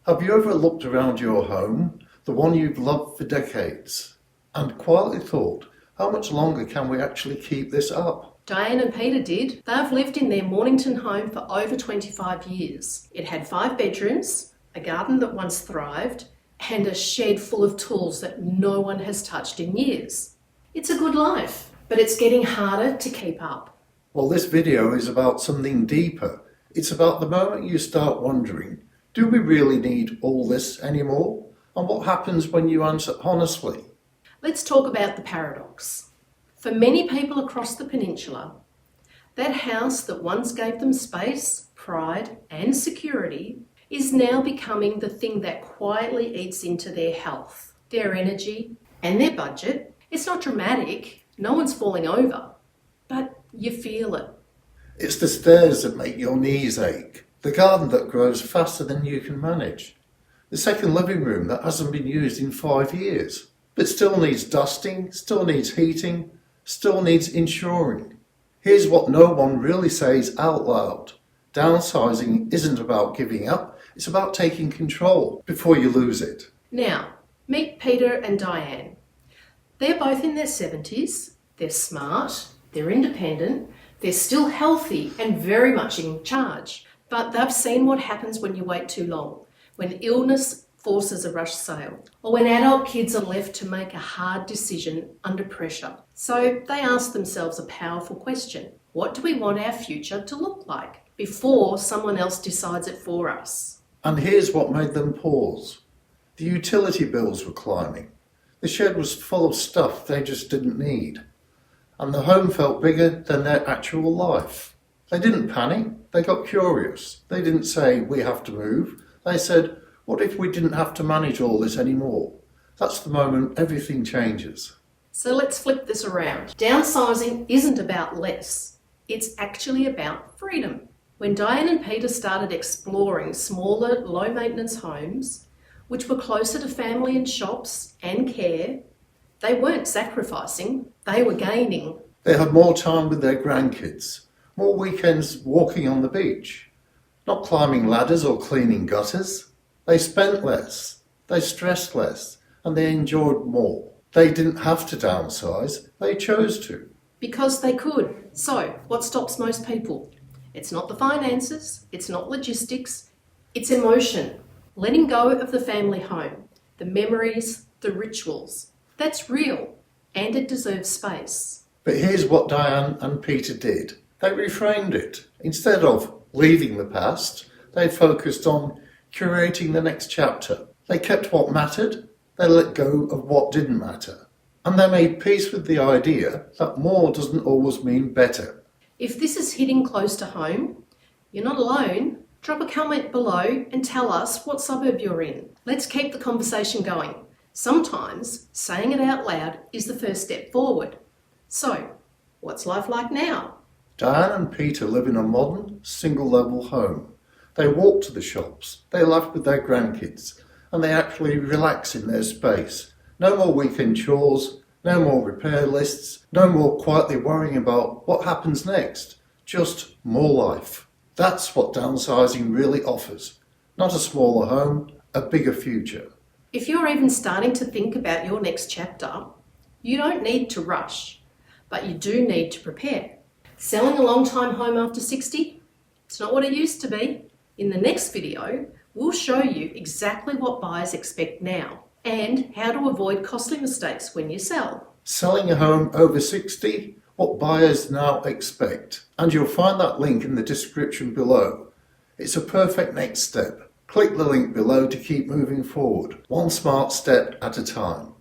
Have you ever looked around your home, the one you've loved for decades, and quietly thought, how much longer can we actually keep this up? Diane and Peter did. They've lived in their Mornington home for over 25 years. It had 5 bedrooms, a garden that once thrived, and a shed full of tools that no one has touched in years. It's a good life, but it's getting harder to keep up. Well, this video is about something deeper. It's about the moment you start wondering, do we really need all this anymore? And what happens when you answer honestly? Let's talk about the paradox. For many people across the peninsula, that house that once gave them space, pride, and security is now becoming the thing that quietly eats into their health, their energy, and their budget. It's not dramatic, no one's falling over, but you feel it. It's the stairs that make your knees ache, the garden that grows faster than you can manage, the second living room that hasn't been used in 5 years, but still needs dusting, still needs heating, still needs insuring. Here's what no one really says out loud. Downsizing isn't about giving up, it's about taking control before you lose it. Now, meet Peter and Diane. They're both in their 70s, they're smart, they're independent, they're still healthy and very much in charge. But they've seen what happens when you wait too long, when illness forces a rush sale, or when adult kids are left to make a hard decision under pressure. So they ask themselves a powerful question. What do we want our future to look like before someone else decides it for us? And here's what made them pause. The utility bills were climbing. The shed was full of stuff they just didn't need. And the home felt bigger than their actual life. They didn't panic, they got curious. They didn't say, we have to move. They said, what if we didn't have to manage all this anymore? That's the moment everything changes. So let's flip this around. Downsizing isn't about less. It's actually about freedom. When Diane and Peter started exploring smaller, low-maintenance homes, which were closer to family and shops and care, they weren't sacrificing, they were gaining. They had more time with their grandkids, more weekends walking on the beach, not climbing ladders or cleaning gutters. They spent less, they stressed less, and they enjoyed more. They didn't have to downsize, they chose to. Because they could. So, what stops most people? It's not the finances, it's not logistics, it's emotion. Letting go of the family home, the memories, the rituals. That's real, and it deserves space. But here's what Diane and Peter did. They reframed it. Instead of leaving the past, they focused on curating the next chapter. They kept what mattered, they let go of what didn't matter. And they made peace with the idea that more doesn't always mean better. If this is hitting close to home, you're not alone. Drop a comment below and tell us what suburb you're in. Let's keep the conversation going. Sometimes saying it out loud is the first step forward. So, what's life like now? Diane and Peter live in a modern, single-level home. They walk to the shops, they laugh with their grandkids, and they actually relax in their space. No more weekend chores, no more repair lists, no more quietly worrying about what happens next. Just more life. That's what downsizing really offers. Not a smaller home, a bigger future. If you're even starting to think about your next chapter, you don't need to rush, but you do need to prepare. Selling a long-time home after 60? It's not what it used to be. In the next video, we'll show you exactly what buyers expect now and how to avoid costly mistakes when you sell. Selling a home over 60? What buyers now expect. And you'll find that link in the description below. It's a perfect next step. Click the link below to keep moving forward, one smart step at a time.